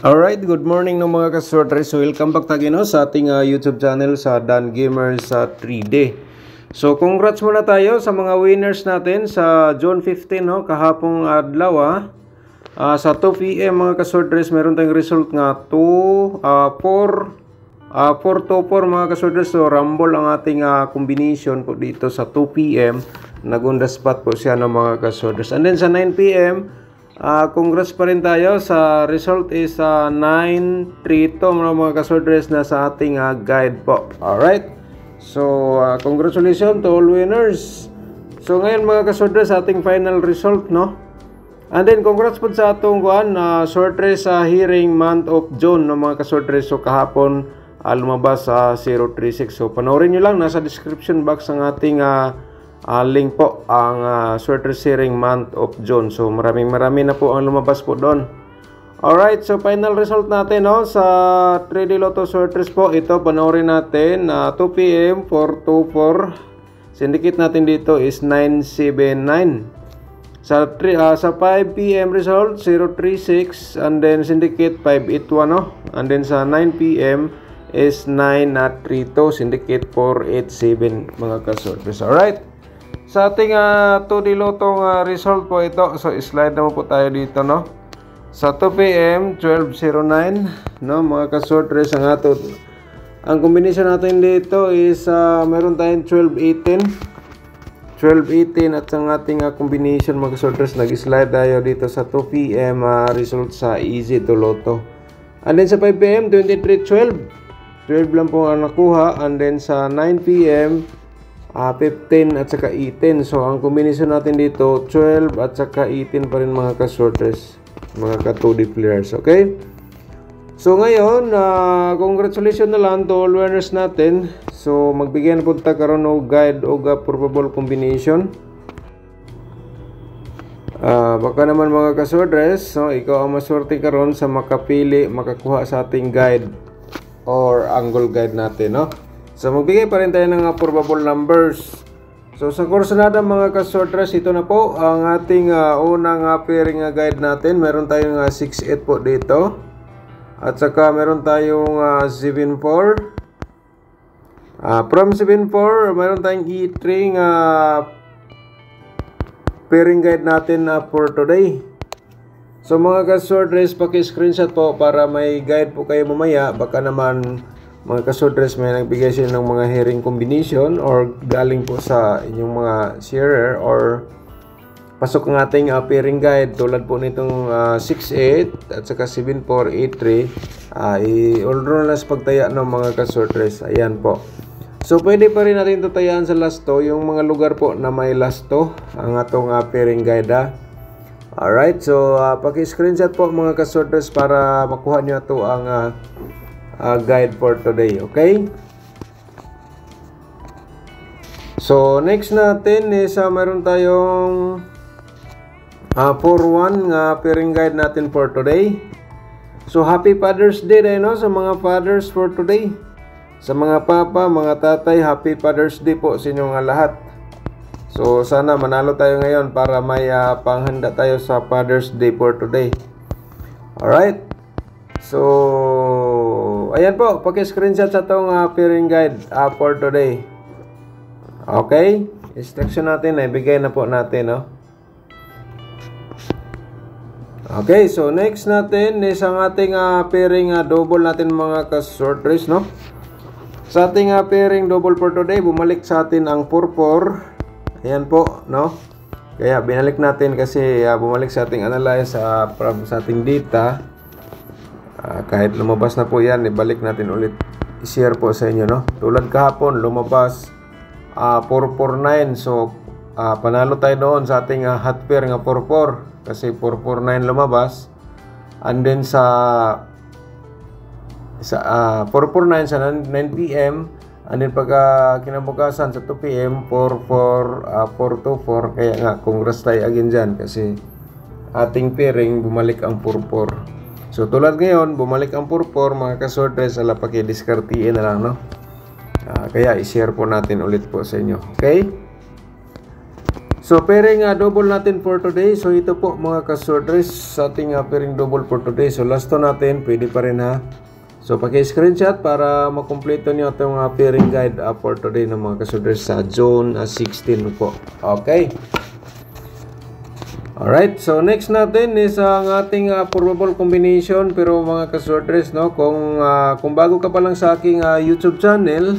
Alright, good morning no mga ka-sorters. So welcome back tayo no, sa ating YouTube channel sa Dan Gamers 3D. So congrats muna tayo sa mga winners natin sa June 15 no, kahapong adlaw sa 2 PM mga ka-sorters, meron tayong result nga 4-2-4 mga ka-sorters. So rumble ang ating combination po dito sa 2 PM. Nagunda spot po siya no mga ka-sorters. And then sa 9 PM congrats pa rin tayo sa result is 9-3 to mga ka-sorters na sa ating guide po. Alright, so congratulations to all winners. So ngayon mga ka-sorters, ating final result no. And then congrats po sa atong sorters sa hearing month of June no mga ka-sorters. So kahapon lumabas sa 036. So panoorin nyo lang, nasa description box ang ating link po ang sorters hearing month of June. So marami na po ang lumabas po doon. Alright, so final result natin no, sa 3D Lotto sorters po. Ito panoorin natin 2 PM 424. Syndicate natin dito is 979. Sa 5 PM result 036 and then syndicate 581 no. And then sa 9 PM is 932, syndicate 487 mga ka-sorters. Alright, sa ating 2D Lotto result po ito. So slide naman po tayo dito no. Sa 2 PM 1209 no mga ka-sorters, ang combination natin dito is meron tayong 1218 at ang ating combination mga ka-sorters, nag-slide tayo dito sa 2 PM result sa Easy to Lotto. And then sa 5 PM 2312 lang po ang nakuha. And then sa 9 PM 15 at saka 18. So ang combination natin dito 12 at saka 18 pa rin mga ka-sorters, mga ka-2D players. Okay, so ngayon congratulations na lang to all winners natin. So magbigay na po tayo karon og guide o probable combination. Baka naman mga ka-sorters, so ikaw ang maswerte karon sa makakuha sa ating guide or angle guide natin no. So magbigay pa rin tayo ng probable numbers. So sa kursunada mga ka-sorters, ito na po ang ating unang pairing guide natin. Meron tayong 6-8 po dito. At saka meron tayong 7-4. From 7-4, meron tayong E3 pairing guide natin for today. So mga ka-sorters, paki-screenshot po para may guide po kayo mamaya. Baka naman mga ka-sorters may nagbigay siya ng mga hearing combination or galing po sa inyong mga sharer or pasok ng ating pairing guide tulad po nitong 6-8 at saka 7-4-8-3. I-all na sa pagtaya ng mga ka-sorters. Ayan po. So pwede pa rin natin ito tayaan sa lasto, yung mga lugar po na may lasto ang atong pairing guide Alright, so paki-screenshot po mga ka-sorters para makuha nyo ito ang guide for today. Okay, so next natin is meron tayong 4-1 pairing guide natin for today. So happy Father's Day din no sa mga fathers for today. Sa mga papa, mga tatay, happy Father's Day po sa inyong lahat. So sana manalo tayo ngayon para may panghanda tayo sa Father's Day for today. Alright, so ayan po, paki-screenshot sa itong pairing guide for today. Okay, instruction natin ay bigay na po natin no. Okay, so next natin is ang ating pairing double natin mga ka-sorters no. Sa ating pairing double for today, bumalik sa atin ang 4-4. Ayan po no. Kaya binalik natin kasi bumalik sa ating analyze from sa ating data. Kahit lumabas na po yan, ibalik natin ulit, i-share po sa inyo no. Tulad kahapon lumabas 449. So panalo tayo doon sa ating hot pair nga 44 kasi 449 lumabas. And then sa 449 sa 9 PM, and then pagka kinabukasan sa 2 PM 424. Kaya nga congrats tayo again dyan kasi ating pairing bumalik ang 44. So tulad ngayon, bumalik ang 4-4 mga ka-sorters, ala paki-diskartiin na lang no. Kaya i-share po natin ulit po sa inyo. Okay? So pairing double natin for today. So ito po mga kasworders sa ating pairing double for today. So last to natin, pwede pa rin ha. So paki-screenshot para makumpleto niyo itong pairing guide for today ng mga kasworders sa Zone 16 po. Okay. Alright, so next natin is ang ating probable combination. Pero mga kasworders, no, kung bago ka pa lang sa aking YouTube channel,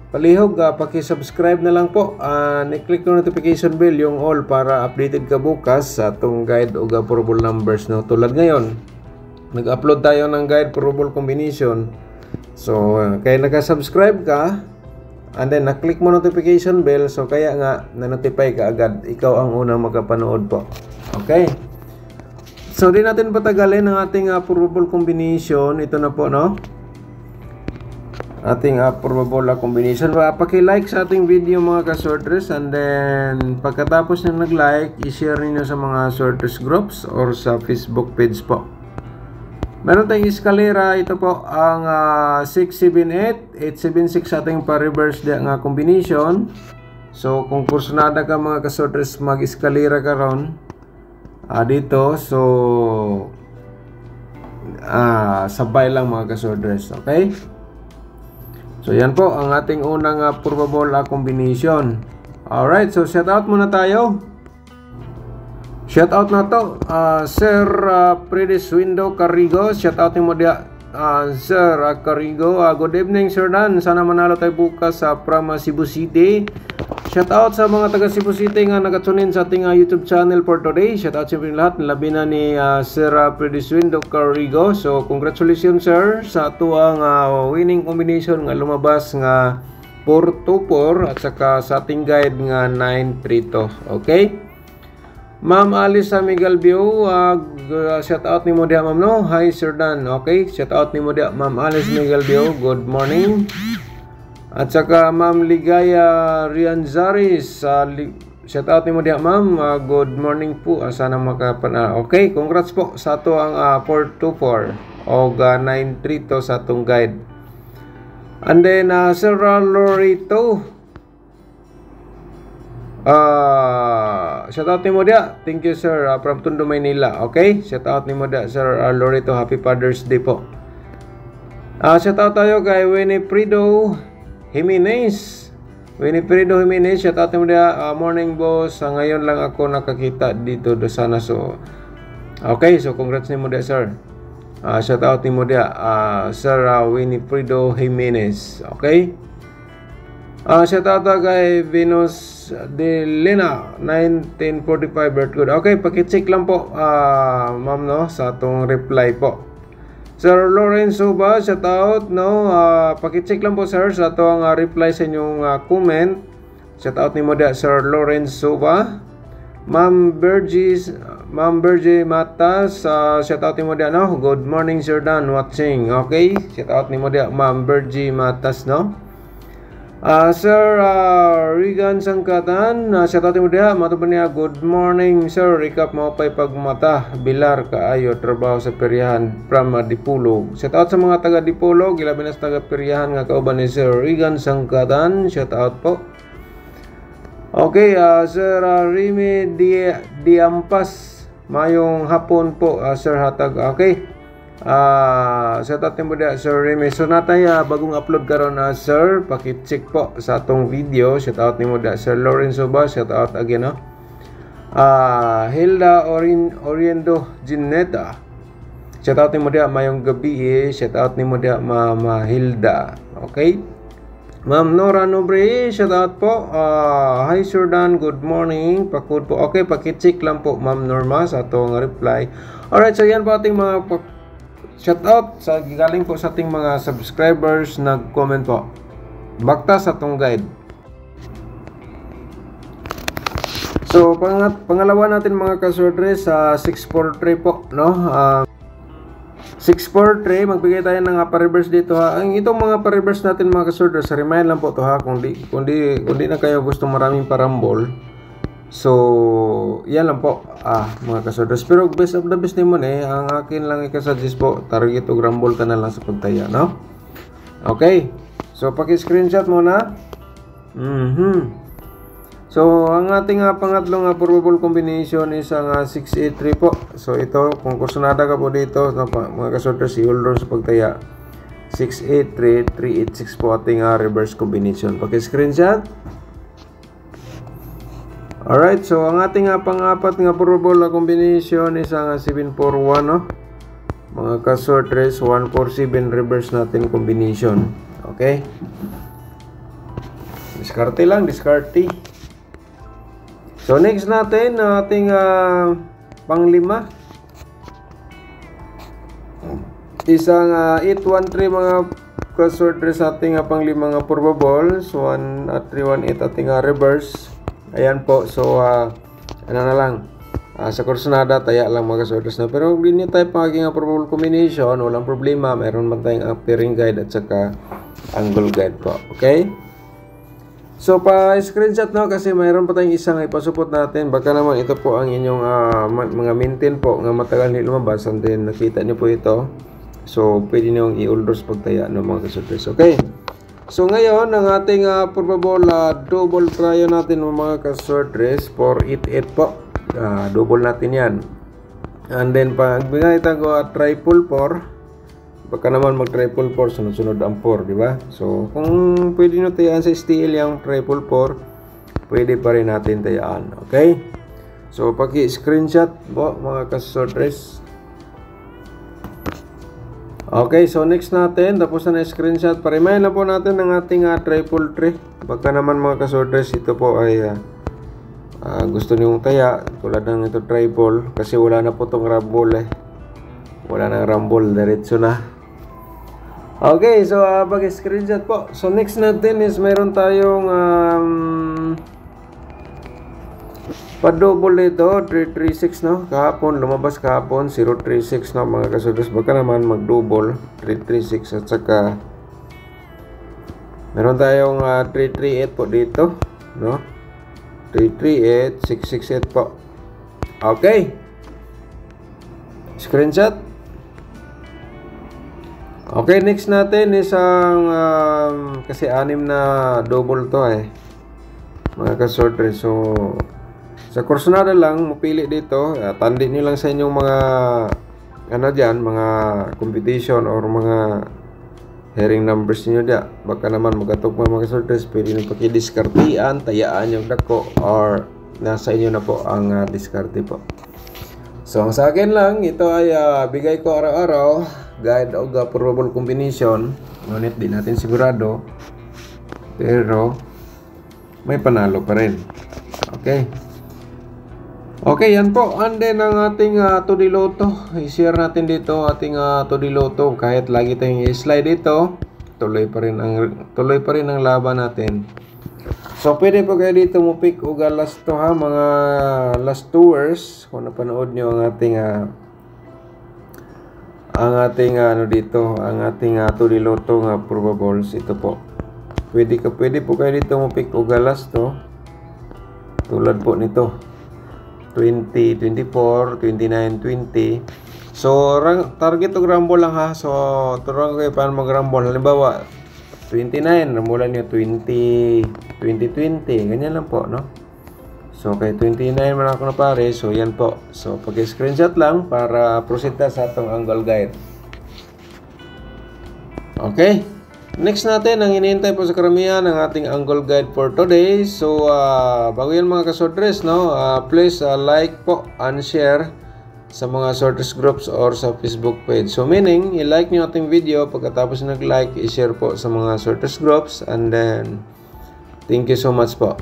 palihog, paki-subscribe na lang po. I-click yung notification bell, yung all, para updated ka bukas sa itong guide o probable numbers. No? Tulad ngayon, nag-upload tayo ng guide probable combination. So, kaya naka-subscribe ka, and then na-click mo notification bell, so kaya nga, na-notify ka agad. Ikaw ang unang makapanood po. Okay? So, di natin patagalin ang ating probable combination. Ito na po, no? Ating probable combination. Paki-like sa ating video mga ka-sorters, and then pagkatapos na nag-like, i-share niyo sa mga sorters groups or sa Facebook page po. Meron tayong eskalera. Ito po ang 678, 876 ating pa-reverse nga combination. So kung kursunada ka mga ka-sorters, mag-eskalera ka ron dito. So sabay lang mga ka-sorters. Okay? So yan po ang ating unang probable combination. Alright, so shout out muna tayo. Shout out na to Sir Predeswindo Carrigo. Shout out mo dia Sir Carrigo. Good evening Sir Dan. Sana manalo tayo bukas from Cebu City. Shout out sa mga taga Cebu City nga nakatunin sa ating YouTube channel for today. Shout out sa lahat, labi na ni Sir Predeswindo Carrigo. So congratulations sir sa tuang winning combination nga lumabas nga 424 at saka sa ating guide nga 932. Okay? Ma'am Alice Miguel Bio, shout out ni mo dia ma'am no. Hi Sir Dan. Okay, shout out ni mo dia Ma'am Alice Miguel Bio. Good morning. At saka Ma'am Ligaya Rianzaris, shout out ni mo dia ma'am. Good morning po. Sana okay, congrats po sa ato ang 424 o 932 sa atong guide. And then Sir Lorito, shout out ni mo dia. Thank you sir, from Tondo, Maynila. Okay, shout out ni mo dia Sir Lorito. Happy Father's Day po. Shout out tayo kay Winifredo Jimenez. Winifredo Jimenez, shout out mo dia. Morning boss, ngayon lang ako nakakita dito do sana. So okay, so congrats ni mo dia sir. Shout out ni mo dia Sir Winifredo Jimenez. Okay, shout out kay Venus de Lena 1945 birth good. Okay, paki-check lang po ma'am no sa atong reply po. Sir Lorenzo ba, shout out no, paki-check lang po sir sa atong reply sa inyong comment. Shout out ni mo dia Sir Lorenzo ba. Ma'am Bergie Matas, shout out ni mo dia no. Good morning Sir Dan watching. Okay, shout out ni mo dia Ma'am Bergie Matas no. Sir Regan Sangkatan, shout out mo dia. Matubang niya, good morning sir. Recap mo pa'y pagmata. Bilar kaayo trabaho sa peryahan from Dipolog. Shout out sa mga taga Dipolog, ilabi na sa taga peryahan nga kauban ni Sir Regan Sangkatan. Shout out po. Okay, Sir Remy Diampas, mayong hapon po Sir Hatag. Okay, shout out mo dia Sir Remy. So natay bagong upload karon sir, paki-check po sa atong video. Shout out nimo dia Sir Lorenzo ba, shout out again no. Hilda Oriendo Gineta, shout out nimo dia mayong gabi shout out nimo dia Mama Hilda. Okay, Ma'am Nora Nobre, shout out po. Hi Sir Dan, good morning. Pakod po. Okay, paki-check lang po Ma'am Norma sa atong reply. Alright, so yan po ating mga shout out sa galing po sa ating mga subscribers nag-comment po. Bakta sa atong guide. So pangalawa natin mga kasordres sa 643 po no. 643, magbigay tayo ng pa-reverse dito ha. Ang itong mga pa-reverse natin mga kasorders, remind lang po to ha, kung di na kayo gusto maraming parambol. So, yan lang po mga kasorders. Pero best of the best naman ang akin lang ikasuggest po, target o rumble ka na lang sa pagtaya, no? Okay. So, paki-screenshot muna. So, ang ating pangatlong probable combination is ang 683 po. So, ito, kung kursunada ka po dito, mga kasorters, i-hold sa pagtaya. 683, 386 po ating reverse combination. Paki-screenshot. Alright, so ang ating pang-apat nga probable combination is ang 741, no? Mga kasorters, 147 reverse natin combination. Okay? Diskarte lang, diskarte. So, next natin, ating pang-5. Isang 813 mga kasorters ating pang-5 nga probable. So, 1318 ating reverse. Ayan po. So, ano na lang. Sa kursunada, taya lang mga kasorters na. Pero hindi tayo pagiging probable combination. Walang problema. Meron man tayong pairing guide at saka angle guide po. Okay? So, pa-screenshot no, kasi mayroon pa tayong isang ipasupot natin. Baka naman ito po ang inyong mga maintain po nga matagal ni lumabas. And then, nakita niyo po ito. So, pwede nyo i-olders pagtaya ng mga kasorters. Okay. So, ngayon, ang ating probable double try natin mga kasorters, 488 po. Double natin yan. And then, pag bigay tayo triple 4, baka naman mag-triple 4, sunod-sunod ang 4, di ba? So, kung pwede nyo tayaan sa STL yung triple 4, pwede pa rin natin tayaan. Okay? So, paki-screenshot po, mga kasorters. Okay, so next natin, tapos na screenshot. Parimahin na po natin ang ating triple 3. Baka naman mga kasorters, ito po ay gusto niyong taya, tulad ng ito triple, kasi wala na po itong rumble eh. Wala nang rumble, diretso na. Okay, so pag-screenshot po. So next natin is meron tayong pa-double ito, 336 no. Kahapon, lumabas kahapon 036 no mga kasorters. Baka naman mag-double 336 at saka meron tayong 338 po dito, no. 338, 668 po. Okay. Screenshot. Okay, next natin is ang kasi 6 na double to mga kasorters. So, sa kursunada lang, mapili dito. Tandin nyo lang sa inyong mga mga competition or mga hearing numbers niyo dia. Baka naman magatugma mga kasorters, pwede nyo pakidiskartian, tayaan yung dako, or nasa inyo na po ang diskarte po. So, ang sa akin lang, ito ay bigay ko araw-araw, guide o probable combination. Ngunit di natin sigurado, pero may panalo pa rin. Okay. Okay, yan po. And then, ang ating Todiloto. I-share natin dito ating Todiloto. Kahit lagi tayong i-slide dito, tuloy pa rin ang laban natin. So, pwede po kayo dito mo pick o last to mga last tours. Kung napanood nyo ang ating Todiloto nga probables, ito po. Pwede po kayo dito mo pick o last to. Tulad po nito. 20, 24, 29, 20. So, target o rumble lang ha. So, turuan ko kayo paano mag-rumble. Halimbawa, 29, rambulan nyo 20, 20. Ganyan lang po, no? So, kay 29 man ako na pare. So, yan po. So, pag-screenshot lang para proceed na sa atong angle guide. Okay? Next natin, ang hinihintay po sa karamihan ng ating angle guide for today. So, bago yan mga kasorters, no? Please like po and share sa mga sorters groups or sa Facebook page. So, meaning, i-like nyo ating video. Pagkatapos nag-like, i-share po sa mga sorters groups. And then, thank you so much po.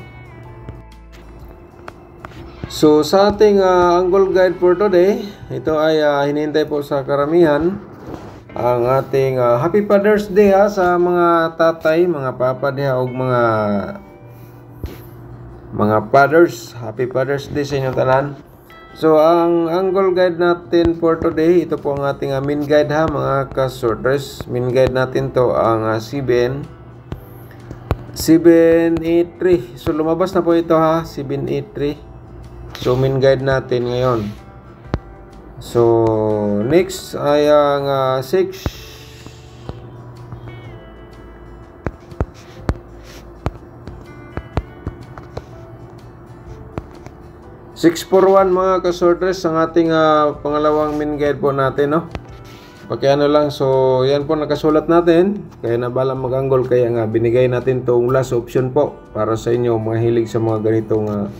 So, sa ating angle guide for today, ito ay hinihintay po sa karamihan. Ang ating Happy Father's Day sa mga tatay, mga papa diha, o mga fathers. Happy Father's Day sa inyong tanan. So, ang angle guide natin for today, ito po ang ating main guide mga kasorters. Main guide natin to ang 783. So, lumabas na po ito 783. So, main guide natin ngayon. So, next ay ang 6. 641 mga kasorters ang ating pangalawang main guide po natin, no? Pakiano lang, so yan po nakasulat natin, kaya nabalang mag-angle, kaya nga binigay natin tong last option po para sa inyo mga hilig sa mga ganitong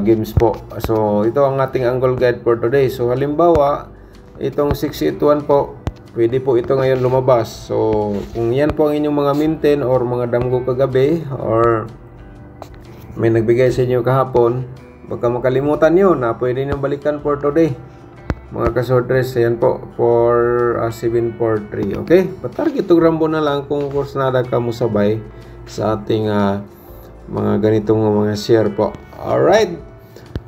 games po. So ito ang ating angle guide for today. So halimbawa itong 681 po, pwede po ito ngayon lumabas. So kung yan po ang inyong mga minten or mga damgo kagabi or may nagbigay sa inyo kahapon, baka makalimutan nyo na pwede nyo balikan for today mga kasortres. Yan po for 743. Okay, patarget to Rambo na lang kung course nada ka mo sabay sa ating mga ganitong mga share po. Alright,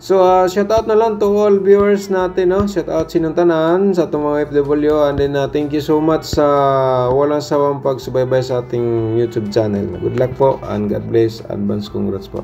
so shout out na lang to all viewers natin, no? Shout out sinuntanan sa itong mga FW, and then thank you so much sa walang sawang pagsubaybay sa ating YouTube channel. Good luck po and God bless. Advance congrats po.